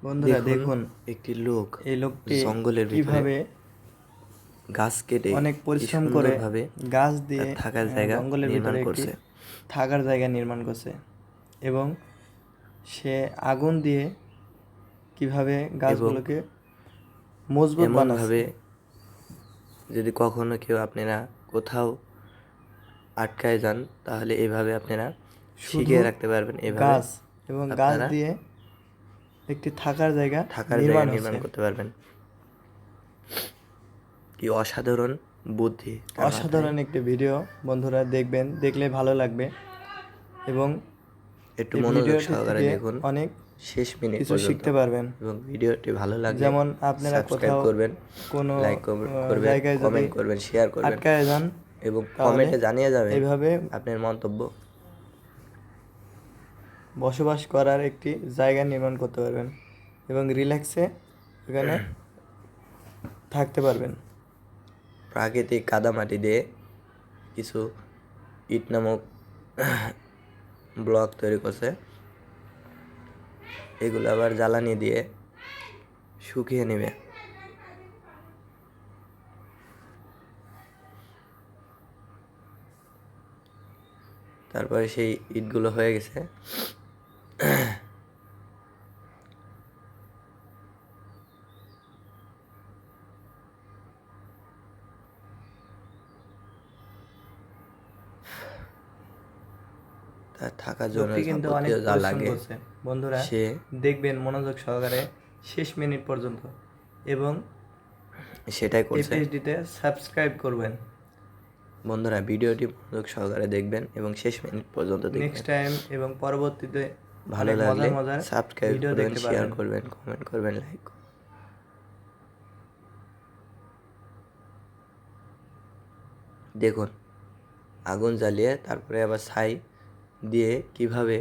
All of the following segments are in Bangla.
বন্ধুরা দেখুন একটি লোক এই লোকটি জঙ্গলের ভিতরে কিভাবে গাছ কেটে অনেক কি পরিশ্রম করে সুন্দরভাবে গাছ দিয়ে তার থাকার জায়গা জঙ্গলের নির্মাণ ভিতরে একটি করছে। থাকার জায়গা নির্মাণ করছে এবং সে আগুন দিয়ে কিভাবে এবং গাছগুলোকে মজবুত বানাচ্ছে। এমনভাবে যদি কখনো কেউ আপনারা কোথাও আটকায় যান তাহলে এভাবে আপনারা শুধু শিখিয়ে রাখতে পারবেন। এভাবে গাছ এবং গাছ আপনারা দিয়ে একটি থাকার জায়গা থাকার জায়গা নির্মাণ নির্মাণ হচ্ছে। করতে পারবেন। কি অসাধারণ বুদ্ধি তার মাথায়। অসাধারণ একটি ভিডিও, বন্ধুরা দেখবেন, দেখলে ভালো লাগবে এবং একটু এই মনোযোগ ভিডিওটি সহকারে থেকে দেখুন অনেক শেষ মিনিট কিছু পর্যন্ত, শিখতে পারবেন। এবং ভিডিওটি ভালো লাগলে যেমন আপনারা সাবস্ক্রাইব কোথাও করবেন, কোনো লাইক করবেন, জায়গায় যদি কমেন্ট করবেন, শেয়ার করবেন আটকায় যান এবং তাহলে কমেন্টে জানিয়ে যাবেন এইভাবে আপনার মন্তব্য। বসবাস করার একটি জায়গা নির্মাণ করতে পারবেন এবং রিল্যাক্সে এখানে থাকতে পারবেন। প্রাকৃতিক কাদামাটি দিয়ে কিছু ইট নামক ব্লক তৈরি করছে, এগুলো আবার জ্বালানি দিয়ে শুকিয়ে নেবে। তারপরে সেই ইটগুলো হয়ে গেছে। তার থাকার জন্য লোকটি কিন্তু অনেক যাবতীয় যা পরিশ্রম লাগে করছে। বন্ধুরা সে দেখবেন মনোযোগ সহকারে শেষ মিনিট পর্যন্ত এবং সেটাই এই করছে। পেজটিতে সাবস্ক্রাইব করবেন। বন্ধুরা ভিডিওটি মনোযোগ সহকারে দেখবেন এবং শেষ মিনিট পর্যন্ত নেক্সট দেখবেন। টাইম এবং পরবর্তীতে ভালো অনেক লাগলে মজার মজার সাবস্ক্রাইব ভিডিও করবেন, দেখতে শেয়ার পারবেন। করবেন, কমেন্ট করবেন, লাইক। দেখুন আগুন জ্বালিয়ে তারপরে আবার ছাই দিয়ে কিভাবে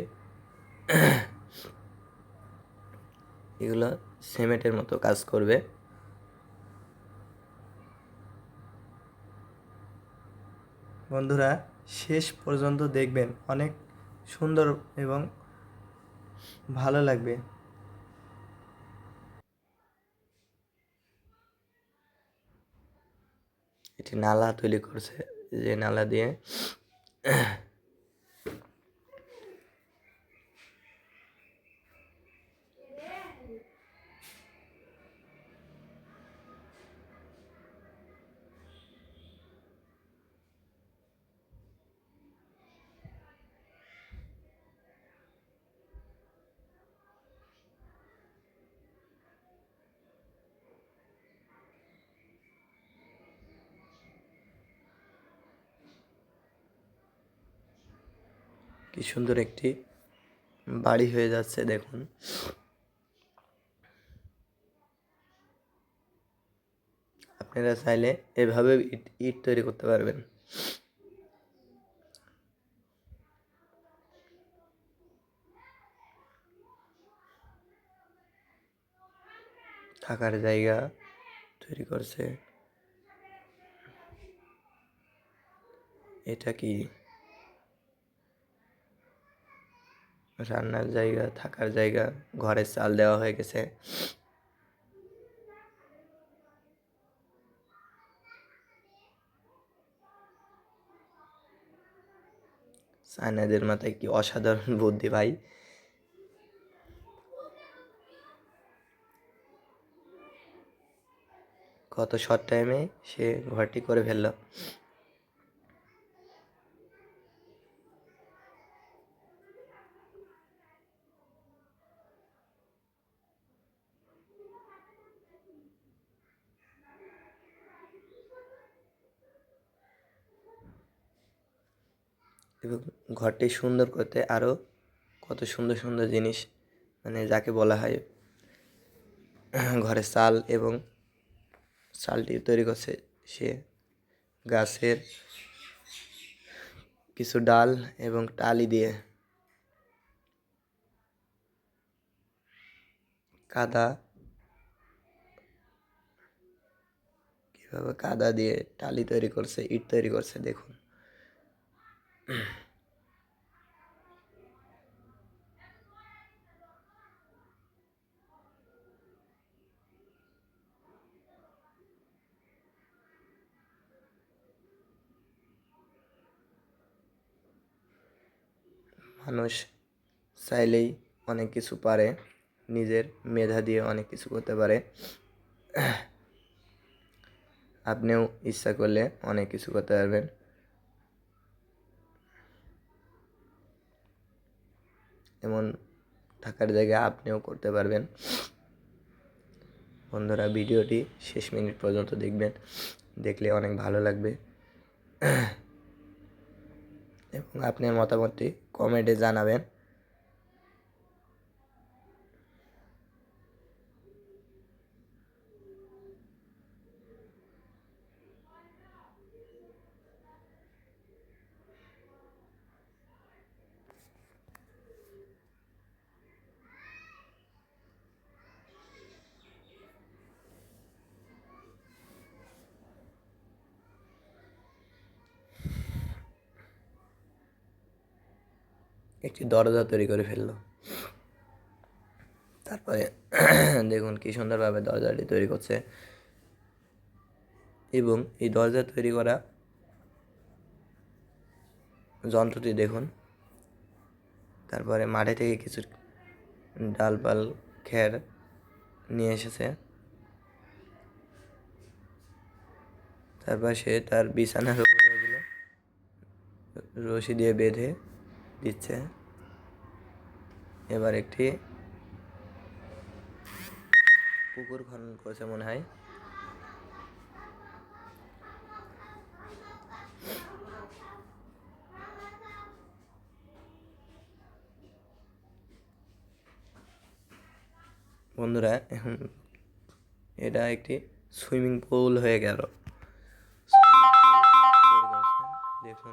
এগুলো সিমেন্টের মতো কাজ করবে। বন্ধুরা শেষ পর্যন্ত দেখবেন, অনেক সুন্দর এবং ভালো লাগবে। এটি নালা তৈরি করছে, যে নালা দিয়ে কি সুন্দর একটি বাড়ি হয়ে যাচ্ছে। দেখুন আপনারা চাইলে এভাবে ইট ইট তৈরি করতে পারবেন। থাকার জায়গা তৈরি করছে। এটা কি রান্নার জায়গা, থাকার জায়গা, ঘরের চাল দেওয়া হয়ে গেছে। চায়নাদের মাথায় কি অসাধারণ বুদ্ধি ভাই। কত শর্ট টাইমে সে ঘরটি করে ফেললো। এবং ঘরটি সুন্দর করতে আরও কত সুন্দর সুন্দর জিনিস, মানে যাকে বলা হয় ঘরের চাল, এবং চালটি তৈরি করছে সে গাছের কিছু ডাল এবং টালি দিয়ে। কাদা, কিভাবে কাদা দিয়ে টালি তৈরি করছে, ইট তৈরি করছে দেখুন। মানুষ চাইলেই অনেক কিছু পারে, নিজের মেধা দিয়ে অনেক কিছু করতে পারে। আপনিও ইচ্ছা করলে অনেক কিছু করতে পারবেন। এমন থাকার জায়গায় আপনিও করতে পারবেন। বন্ধুরা, ভিডিওটি শেষ মিনিট পর্যন্ত দেখবেন, দেখলে অনেক ভালো লাগবে। এবং আপনার মতামতটি কমেন্টে জানাবেন। একটি দরজা তৈরি করে ফেললো। তারপরে দেখুন কি সুন্দরভাবে দরজাটি তৈরি করছে। এবং এই দরজা তৈরি করা যন্ত্রটি দেখুন। তারপরে মাঠে থেকে কিছু ডালপাল খ্যার নিয়ে এসেছে। তারপর সে তার বিছানার উপরে এগুলো রশি দিয়ে বেঁধে দিচ্ছে। এবার একটি পুকুর খনন করছে মনে হয়। বন্ধুরা, এখন এটা একটি সুইমিং পুল হয়ে গেল। দেখুন,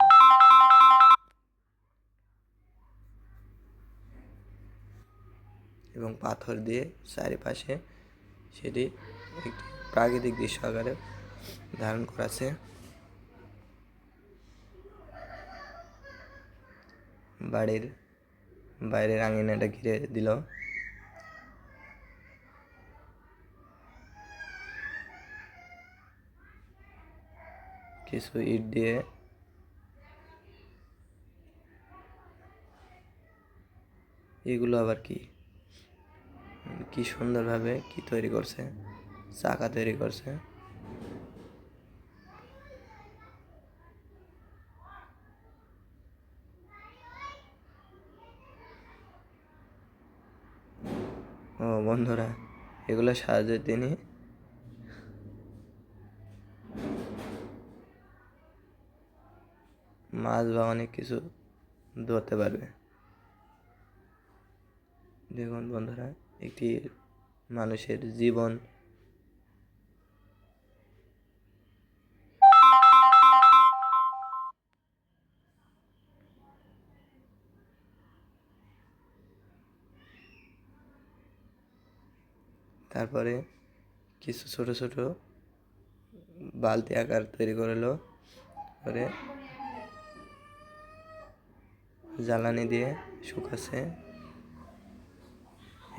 এবং পাথর দিয়ে চারিপাশে সেটি একটি প্রাকৃতিক দৃশ্য আকারে ধারণ করেছে। বাড়ির বাইরের আঙিনাটা ঘিরে দিল। কিছু ইট দিয়ে এগুলো আবার কি কি সুন্দরভাবে কি তৈরি করছে, চাকা তৈরি করছে। ও বন্ধুরা, এগুলো সাহায্যে তিনি মাছ বা অনেক কিছু ধরতে পারবে। দেখুন বন্ধুরা, একটি মানুষের জীবন তারপরে কিছু ছোট ছোট বালতি আকার তৈরি করলো, করে জ্বালানি দিয়ে শুকাচ্ছে।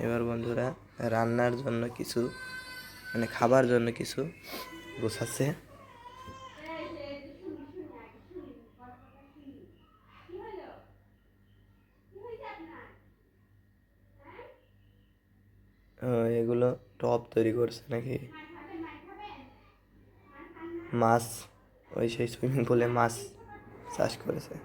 এবার বন্ধুরা, রান্নার জন্য কিছু মানে খাবার জন্য কিছু গোছাচ্ছে। এগুলো টব তৈরি করছে নাকি মাছ, ওই সেই সুইমিং পুলে মাছ চাষ করেছে।